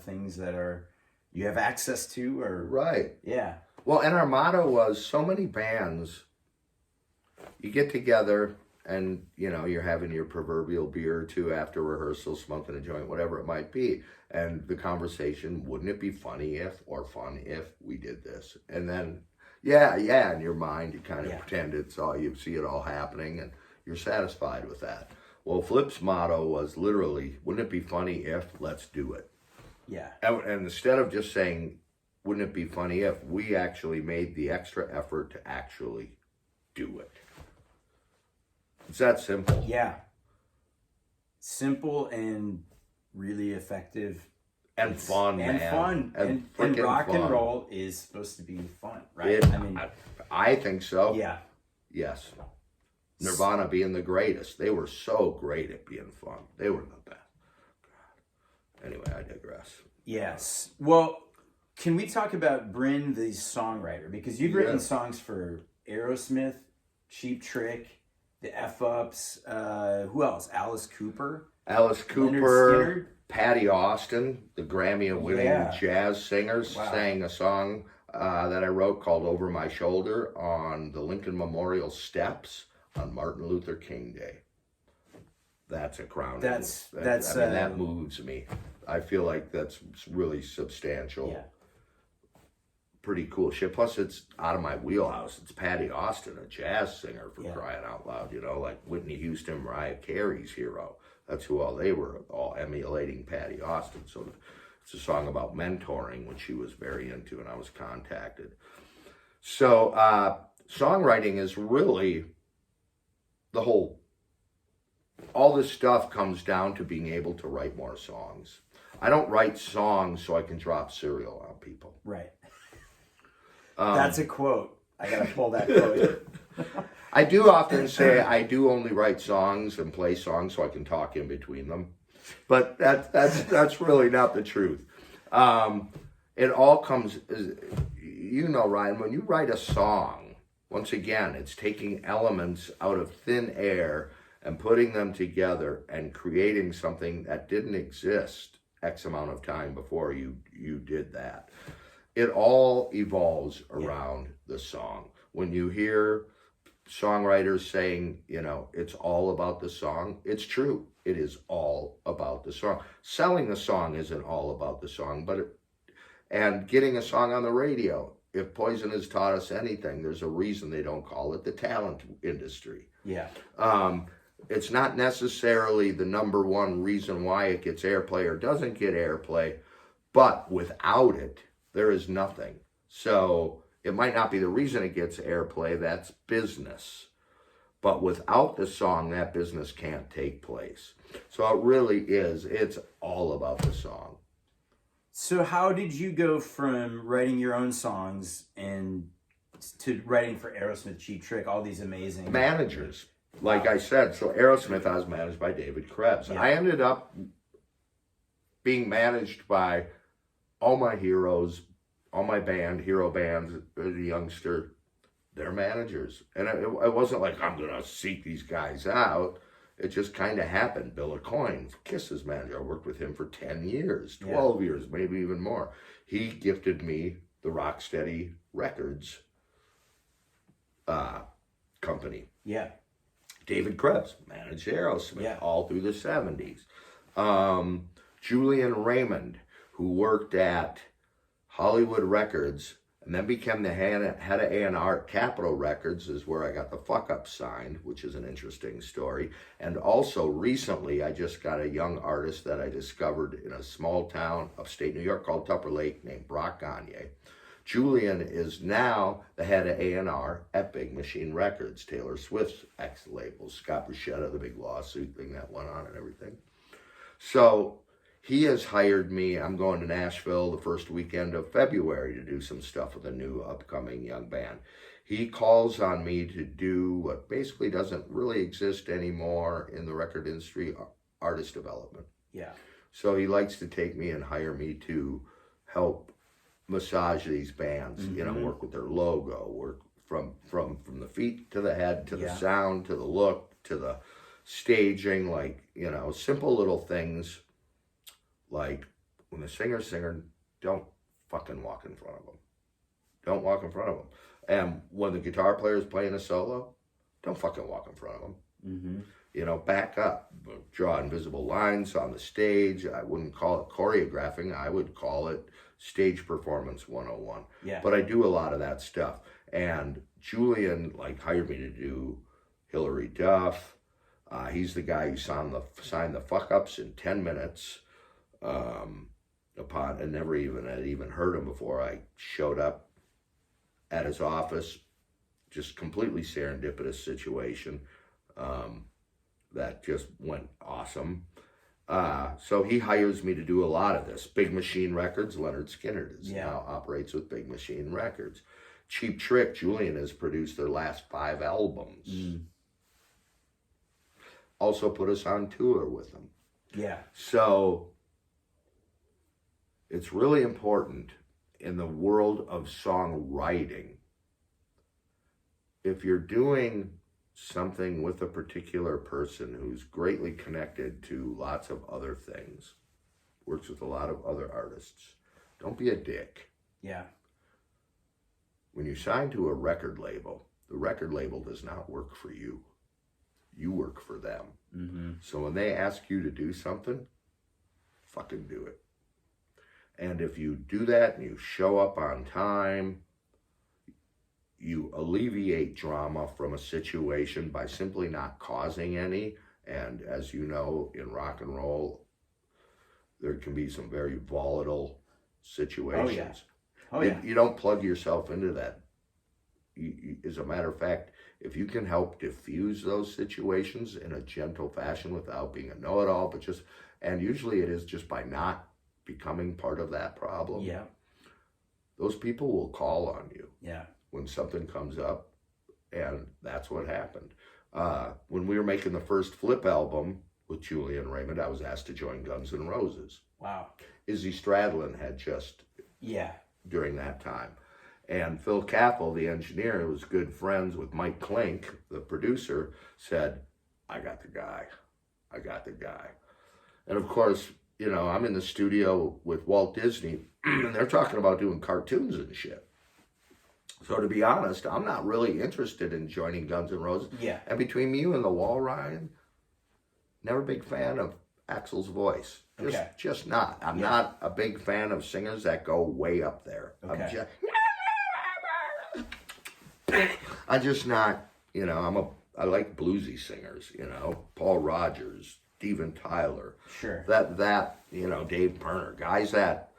things that you have access to, or right. Yeah. Well, and our motto was, so many bands, you get together and you're having your proverbial beer or two after rehearsal, smoking a joint, whatever it might be, and the conversation, wouldn't it be funny or fun if we did this? And then in your mind you kind of pretend it's all, you see it all happening and you're satisfied with that. Well, Flipp's motto was literally, wouldn't it be funny if, let's do it. Yeah. And instead of just saying, wouldn't it be funny if, we actually made the extra effort to actually do it. It's that simple. Yeah. Simple and really effective. And fun, and man. Fun. And rock and roll is supposed to be fun, right? I think so. Yeah. Yes. Nirvana being the greatest. They were so great at being fun. They were the best. Anyway, I digress. Yes. Well, can we talk about Brynn, the songwriter? Because you've written songs for Aerosmith, Cheap Trick, the F-Ups, who else? Alice Cooper, Lynyrd Skynyrd, Patty Austin, the Grammy-winning jazz singer, sang a song that I wrote called Over My Shoulder on the Lincoln Memorial Steps on Martin Luther King Day. That's a crown. That moves me. I feel like that's really substantial. Yeah. Pretty cool shit. Plus, it's out of my wheelhouse. It's Patty Austin, a jazz singer, for crying out loud. Like Whitney Houston, Mariah Carey's hero. That's who all they were, all emulating Patty Austin. So it's a song about mentoring, which she was very into, and I was contacted. So songwriting is really all this stuff comes down to being able to write more songs. I don't write songs so I can drop cereal on people. Right. That's a quote. I gotta pull that quote. I do often say I do only write songs and play songs so I can talk in between them, but that's really not the truth. It all comes, Ryan, when you write a song, once again, it's taking elements out of thin air and putting them together and creating something that didn't exist X amount of time before you did that. It all evolves around the song. When you hear songwriters saying, it's all about the song, it's true. It is all about the song. Selling the song isn't all about the song, and getting a song on the radio. If Poison has taught us anything, there's a reason they don't call it the talent industry. Yeah. It's not necessarily the number one reason why it gets airplay or doesn't get airplay, but without it, there is nothing. So it might not be the reason it gets airplay, that's business. But without the song, that business can't take place. So it really is, it's all about the song. So how did you go from writing your own songs and to writing for Aerosmith, Cheap Trick, all these amazing managers? Like I said, so Aerosmith, I was managed by David Krebs. Yeah. I ended up being managed by all my heroes, all my hero bands, as a youngster, they're managers. And it wasn't like I'm going to seek these guys out. It just kind of happened. Bill Aucoin, Kiss's manager, I worked with him for 10 years, 12 years, maybe even more. He gifted me the Rocksteady Records company. Yeah. David Krebs managed Aerosmith all through the 70s. Julian Raymond, who worked at Hollywood Records and then became the head of A&R at Capitol Records, is where I got the Fuck Up signed, which is an interesting story. And also recently, I just got a young artist that I discovered in a small town upstate New York called Tupper Lake named Brock Gagne. Julian is now the head of A&R at Big Machine Records, Taylor Swift's ex-label, Scott Bruschetta, the big lawsuit thing that went on and everything. So he has hired me. I'm going to Nashville the first weekend of February to do some stuff with a new upcoming young band. He calls on me to do what basically doesn't really exist anymore in the record industry, artist development. Yeah. So he likes to take me and hire me to help massage these bands, work with their logo, work from the feet to the head, to the sound, to the look, to the staging, simple little things like when the singer, don't fucking walk in front of them. Don't walk in front of them. And when the guitar player is playing a solo, don't fucking walk in front of them. Mm-hmm. Back up, draw invisible lines on the stage. I wouldn't call it choreographing. I would call it stage performance 101. Yeah. But I do a lot of that stuff. And Julian hired me to do Hillary Duff. He's the guy who signed the Fuck Ups in 10 minutes. I never even heard him before. I showed up at his office, just completely serendipitous situation. That just went awesome. So he hires me to do a lot of this. Big Machine Records, Lynyrd Skynyrd now operates with Big Machine Records. Cheap Trick, Julian has produced their last 5 albums. Also put us on tour with them. Yeah. So it's really important in the world of songwriting. If you're doing something with a particular person who's greatly connected to lots of other things, works with a lot of other artists, don't be a dick. Yeah. When you sign to a record label, the record label does not work for you. You work for them. Mm-hmm. So when they ask you to do something, fucking do it. And if you do that and you show up on time, you alleviate drama from a situation by simply not causing any And as you know, in rock and roll, there can be some very volatile situations. Oh, yeah. You don't plug yourself into that. As a matter of fact, if you can help diffuse those situations in a gentle fashion without being a know-it-all, but just, and usually it is just by not becoming part of that problem. Yeah. Those people will call on you. Yeah. When something comes up, and that's what happened. When we were making the first Flipp album with Julian Raymond, I was asked to join Guns N' Roses. Wow. Izzy Stradlin had just during that time. And Phil Caffel, the engineer, who was good friends with Mike Klink, the producer, said, I got the guy. And of course, you know, I'm in the studio with Walt Disney, and they're talking about doing cartoons and shit. So to be honest, I'm not really interested in joining Guns N' Roses. Yeah. And between you and the wall, Ryan, never a big fan of Axl's voice. Just not. I'm not a big fan of singers that go way up there. Okay. I'm just not, you know, I like bluesy singers, you know, Paul Rogers, Steven Tyler. Sure. That, you know, Dave Pirner, guys that,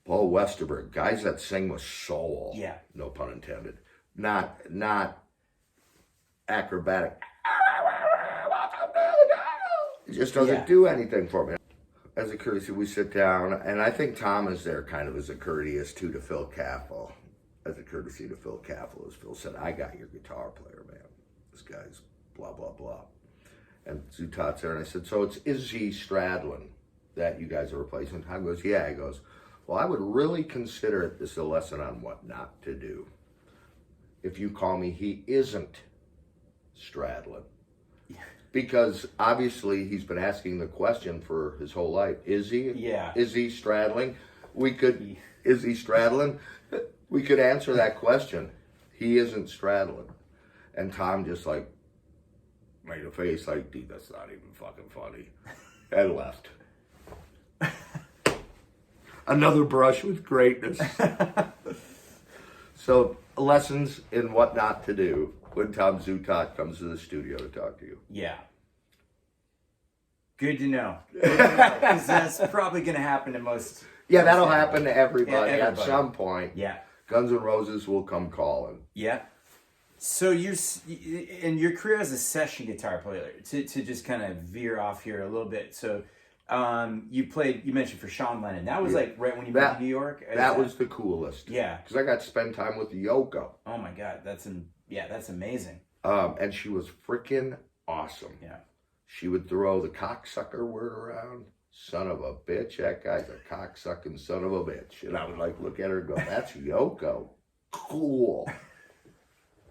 Paul Westerberg, guys that sing with soul. Yeah. No pun intended. Not acrobatic. It just doesn't do anything for me. As a courtesy, we sit down, and I think Tom is there kind of as a courteous too to Phil Caffel. As a courtesy to Phil Caffel, as Phil said, I got your guitar player, man. This guy's blah, blah, blah. And Zutat's there, and I said, so it's Izzy Stradlin that you guys are replacing? Tom goes, yeah. He goes, well, I would really consider this a lesson on what not to do. If you call me, he isn't Stradlin. Because obviously he's been asking the question for his whole life. Is he? Yeah. Is he straddling? Is he straddling? We could answer that question. He isn't straddling. And Tom just like made a face like, dude, that's not even fucking funny. And left. Another brush with greatness. So lessons in what not to do when Tom Zutat comes to the studio to talk to you. Yeah. Good to know. Because that's probably going to happen to most. Yeah, that'll happen to everybody, Yeah, at some point. Yeah. Guns N' Roses will come calling. Yeah. So in your career as a session guitar player, to just kind of veer off here a little bit. So you mentioned for Sean Lennon. That was like right when you moved to New York? That was the coolest. Yeah. Because I got to spend time with Yoko. Oh my God. That's amazing. And she was freaking awesome. Yeah. She would throw the cocksucker word around. Son of a bitch. That guy's a cocksucking son of a bitch. And I would like look at her and go, that's Yoko. Cool.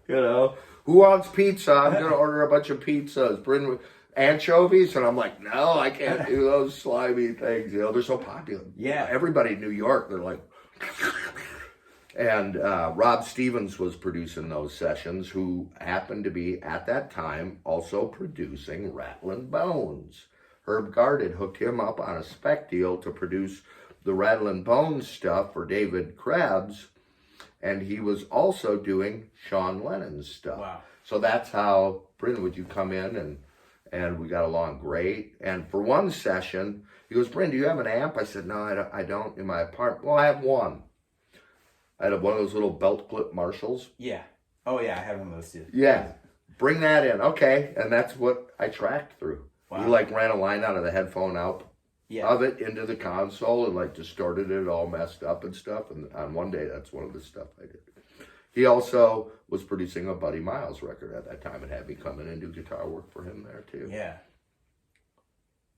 You know, who wants pizza? I'm going to order a bunch of pizzas. Brynn, anchovies? And I'm like, no, I can't do those slimy things. You know, they're so popular. Yeah. Everybody in New York, they're like... And Rob Stevens was producing those sessions, who happened to be, at that time, also producing Rattlin' Bones. Herb Gard had hooked him up on a spec deal to produce the Rattlin' Bones stuff for David Krebs, and he was also doing Sean Lennon's stuff. Wow. So that's how, Brynn, would you come in, and we got along great. And for one session, he goes, Brynn, do you have an amp? I said, no, I don't in my apartment. Well, I have one. I had one of those little belt clip Marshalls. Yeah. Oh, yeah, I have one of those too. Yeah. Bring that in. Okay. And that's what I tracked through. Wow. He like ran a line out of the headphone out of it into the console and like distorted it all messed up and stuff. And on one day, that's one of the stuff I did. He also was producing a Buddy Miles record at that time and had me come in and do guitar work for him there too. Yeah.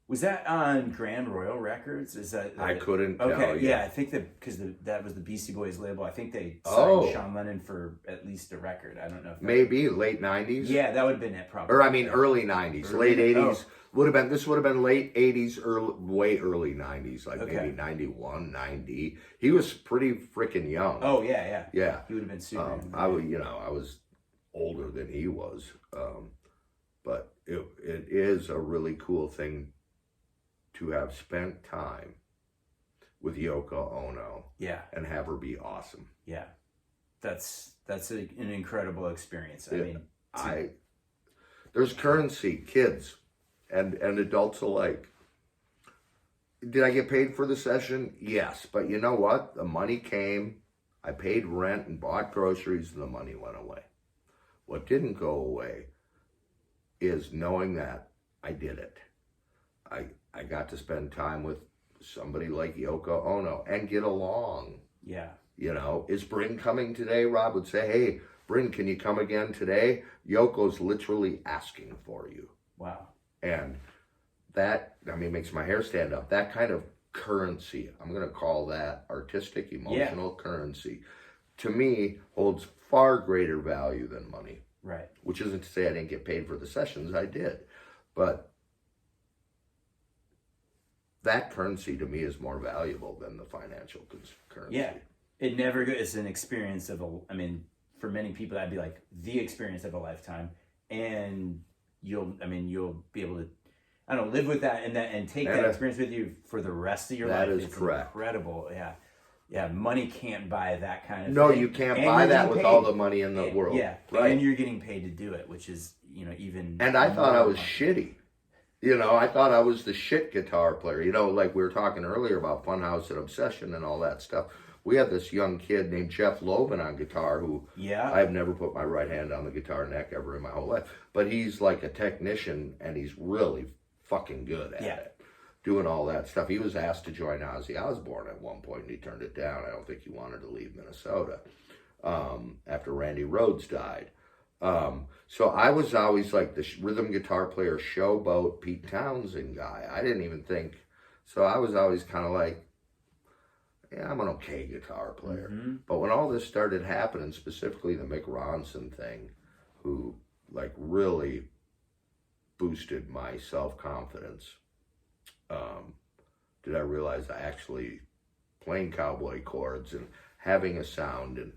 Was that on Grand Royal Records? Is that I couldn't tell. Okay, yeah, I think because that was the Beastie Boys label. I think they signed Sean Lennon for at least a record. I don't know if maybe late 90s. Yeah, that would have been it probably. Or I mean early 90s, late 80s. Would have been late 80s, way early 90s, like maybe 91, 90. He was pretty freaking young. Oh yeah. Yeah. He would have been super. I was older than he was, but it is a really cool thing to have spent time with Yoko Ono, and have her be awesome. Yeah, that's an incredible experience. I mean, There's currency, kids and adults alike. Did I get paid for the session? Yes. But you know what? The money came. I paid rent and bought groceries, and the money went away. What didn't go away is knowing that I did it. I got to spend time with somebody like Yoko Ono and get along. Yeah. You know, is Brynn coming today? Rob would say, hey, Brynn, can you come again today? Yoko's literally asking for you. Wow. And that, I mean, makes my hair stand up. That kind of currency, I'm going to call that artistic, emotional currency, to me holds far greater value than money. Right. Which isn't to say I didn't get paid for the sessions, I did. But that currency to me is more valuable than the financial currency. Yeah. It never goes, it's an experience of I mean, for many people, that'd be like the experience of a lifetime. And you'll be able to, I don't know, live with that and take that experience with you for the rest of your life. That is it's correct. Incredible. Yeah. Yeah. Money can't buy that kind of No, thing. you can't buy that with all the money in the world. Yeah. Right. And you're getting paid to do it, which is, even. And I thought I was shitty. I thought I was the shit guitar player. Like we were talking earlier about Funhouse and Obsession and all that stuff. We had this young kid named Jeff Loven on guitar who I've never put my right hand on the guitar neck ever in my whole life. But he's like a technician and he's really fucking good at it. Doing all that stuff. He was asked to join Ozzy Osbourne at one point and he turned it down. I don't think he wanted to leave Minnesota after Randy Rhoads died. So I was always like the rhythm guitar player, showboat, Pete Townsend guy. I didn't even think, so I was always kind of like, yeah, I'm an okay guitar player. Mm-hmm. But when all this started happening, specifically the Mick Ronson thing, who like really boosted my self-confidence, did I realize I actually playing cowboy chords and having a sound, and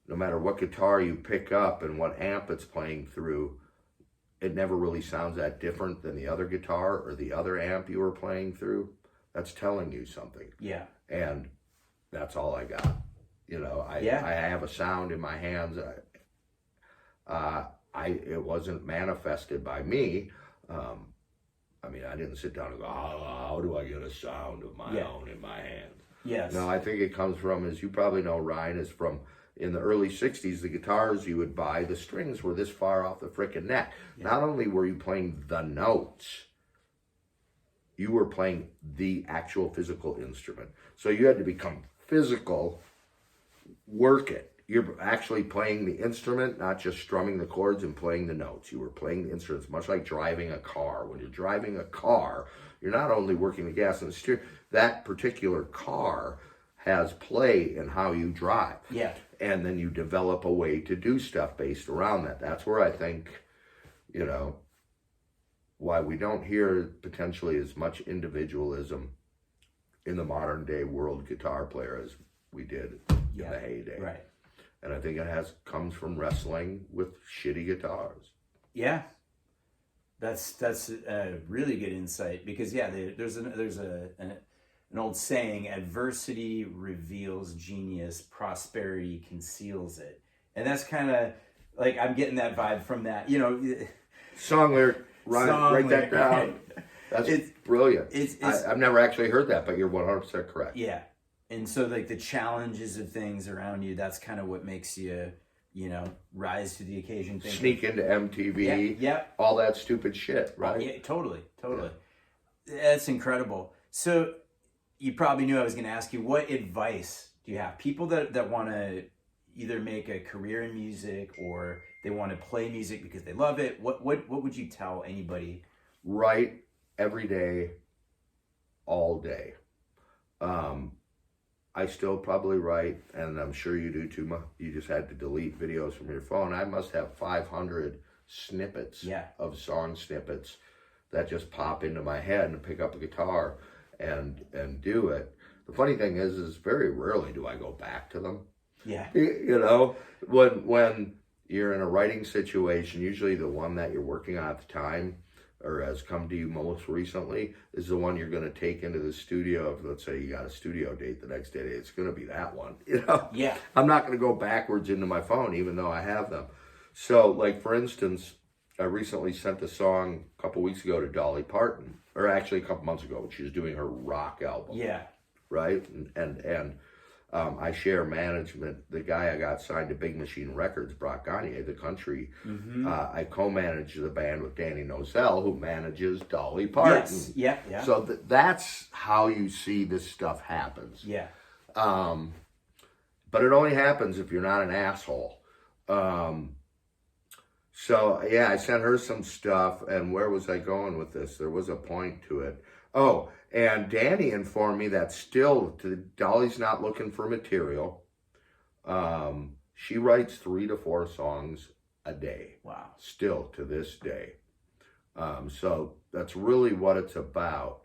no matter what guitar you pick up and what amp it's playing through, it never really sounds that different than the other guitar or the other amp you were playing through. That's telling you something. Yeah. And that's all I got. I have a sound in my hands. It wasn't manifested by me. I didn't sit down and go, how do I get a sound of my own in my hands? Yes. No, I think it comes from, as you probably know, Ryan, is from in the early 60s, the guitars you would buy, the strings were this far off the frickin' neck. Yeah. Not only were you playing the notes, you were playing the actual physical instrument. So you had to become physical, work it. You're actually playing the instrument, not just strumming the chords and playing the notes. You were playing the instruments, much like driving a car. When you're driving a car, you're not only working the gas and the steering, that particular car has play in how you drive. Yeah. And then you develop a way to do stuff based around that. That's where I think, why we don't hear potentially as much individualism in the modern day world guitar player as we did in the heyday. Right. And I think it comes from wrestling with shitty guitars. Yeah. That's a really good insight because there's an old saying, adversity reveals genius, prosperity conceals it. And that's kind of like, I'm getting that vibe from that, Song lyric, write that down. That's brilliant. I've never actually heard that, but you're 100% correct. Yeah. And so like the challenges of things around you, that's kind of what makes you, rise to the occasion. Sneak into MTV, all that stupid shit, right? Oh, yeah, totally. Yeah. That's incredible. So you probably knew I was going to ask you, what advice do you have? People that want to either make a career in music or they want to play music because they love it. What would you tell anybody? Write every day, all day. I still probably write, and I'm sure you do too. You just had to delete videos from your phone. I must have 500 snippets of song snippets that just pop into my head and pick up a guitar and do it. The funny thing is very rarely do I go back to them. Yeah. When you're in a writing situation, usually the one that you're working on at the time or has come to you most recently is the one you're going to take into the studio. If, let's say you got a studio date the next day, it's going to be that one. Yeah. I'm not going to go backwards into my phone, even though I have them. So, like, for instance, I recently sent a song a couple weeks ago to Dolly Parton, or actually a couple months ago, when she was doing her rock album. Yeah. Right? And I share management. The guy I got signed to Big Machine Records, Brock Gagne, the country. I co-manage the band with Danny Nozell, who manages Dolly Parton. Yes. Yeah. So that's how you see this stuff happens. Yeah. But it only happens if you're not an asshole. So, yeah, I sent her some stuff, and where was I going with this? There was a point to it. Oh, and Danny informed me that still, Dolly's not looking for material. She writes 3 to 4 songs a day. Wow. Still, to this day. So that's really what it's about.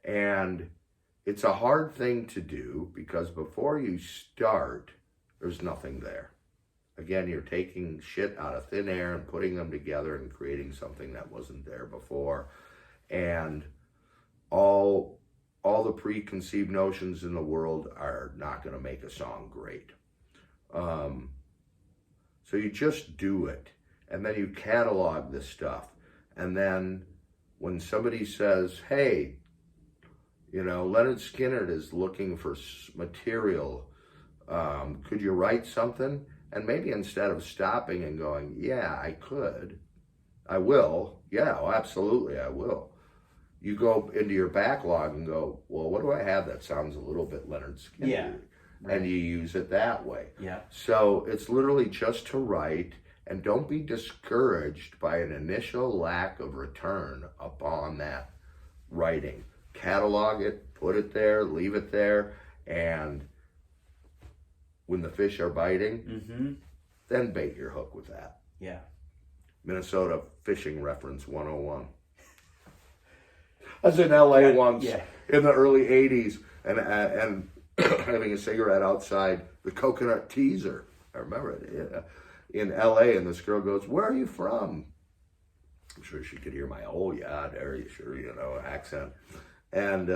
And it's a hard thing to do, because before you start, there's nothing there. Again, you're taking shit out of thin air and putting them together and creating something that wasn't there before. And all the preconceived notions in the world are not going to make a song great. So you just do it, and then you catalog this stuff. And then when somebody says, hey, Lynyrd Skynyrd is looking for material, could you write something? And maybe instead of stopping and going, yeah, I could, I will, yeah, well, absolutely, I will. You go into your backlog and go, well, what do I have that sounds a little bit Lynyrd Skynyrd? Yeah. Right. And you use it that way. Yeah. So it's literally just to write, and don't be discouraged by an initial lack of return upon that writing. Catalog it, put it there, leave it there, and when the fish are biting, then bait your hook with that. Yeah. Minnesota fishing reference 101. I was in LA once in the early 80s and having a cigarette outside the Coconut Teaser. I remember it in LA, and this girl goes, where are you from? I'm sure she could hear my, oh yeah, there you sure, accent. And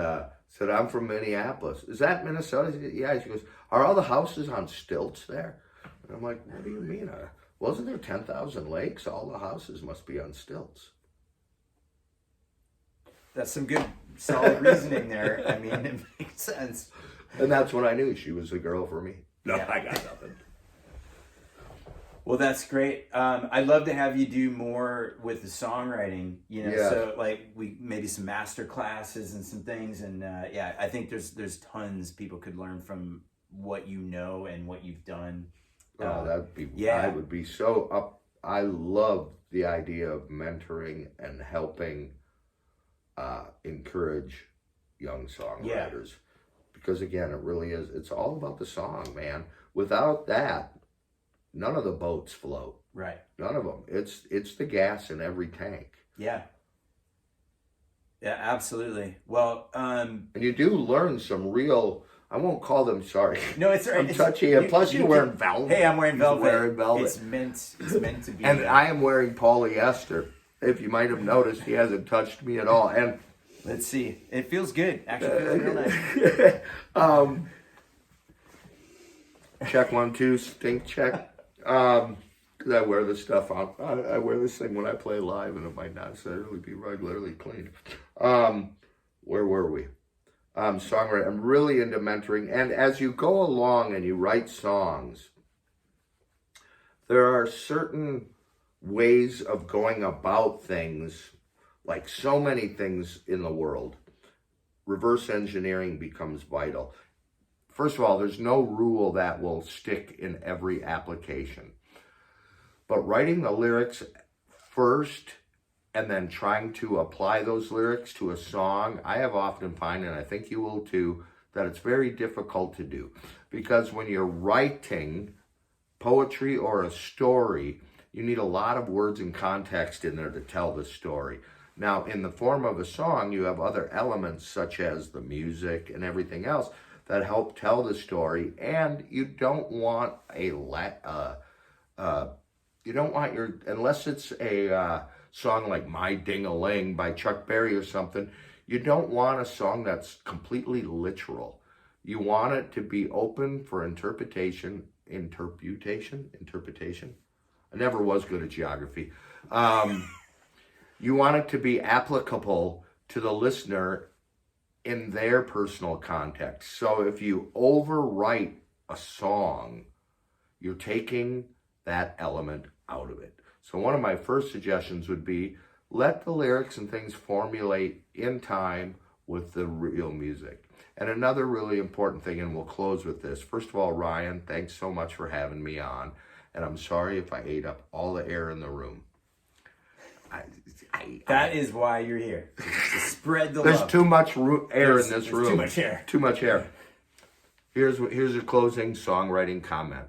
said, I'm from Minneapolis. Is that Minnesota? Said, yeah. She goes, are all the houses on stilts there? And I'm like, what do you mean? Wasn't there 10,000 lakes? All the houses must be on stilts. That's some good, solid reasoning there. I mean, it makes sense. And that's when I knew she was the girl for me. No, Yeah. I got nothing. Well, that's great. I'd love to have you do more with the songwriting, Yeah. so like maybe some master classes and some things. And I think there's tons people could learn from what you know and what you've done. Oh, that'd be, yeah. I would be so up. I love the idea of mentoring and helping encourage young songwriters. Because again, it really is, it's all about the song, man. Without that, none of the boats float. Right. None of them. It's the gas in every tank. Yeah. Yeah, absolutely. Well, and you do learn some real, I won't call them, sorry. No, it's all right. I'm touchy. And plus you're wearing velvet. Hey, I'm wearing velvet. He's wearing velvet. It's meant to be. And I am wearing polyester. If you might have noticed, he hasn't touched me at all. And let's see. It feels good. Actually, it feels real nice. Check 1, 2, stink check. Because I wear this stuff on. I wear this thing when I play live, and it might not necessarily be regularly cleaned. Where were we? Songwriting. I'm really into mentoring. And as you go along and you write songs, there are certain ways of going about things, like so many things in the world. Reverse engineering becomes vital. First of all, there's no rule that will stick in every application. But writing the lyrics first and then trying to apply those lyrics to a song, I have often found, and I think you will too, that it's very difficult to do. Because when you're writing poetry or a story, you need a lot of words and context in there to tell the story. Now, in the form of a song, you have other elements such as the music and everything else that help tell the story, and you don't want unless it's a song like My Ding-a-Ling by Chuck Berry or something, you don't want a song that's completely literal. You want it to be open for interpretation. I never was good at geography. You want it to be applicable to the listener in their personal context. So if you overwrite a song, you're taking that element out of it. So one of my first suggestions would be let the lyrics and things formulate in time with the real music. And another really important thing, and we'll close with this. First of all, Ryan, thanks so much for having me on. And I'm sorry if I ate up all the air in the room. That is why you're here. To spread the There's love. too much air in this room. Too much air. Too much air. Here's a closing songwriting comment.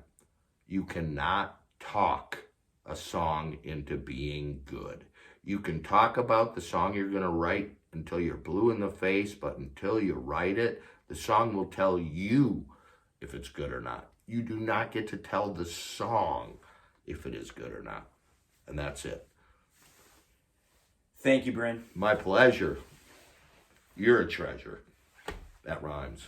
You cannot talk a song into being good. You can talk about the song you're going to write until you're blue in the face, but until you write it, the song will tell you if it's good or not. You do not get to tell the song if it is good or not. And that's it. Thank you, Brynn. My pleasure. You're a treasure. That rhymes.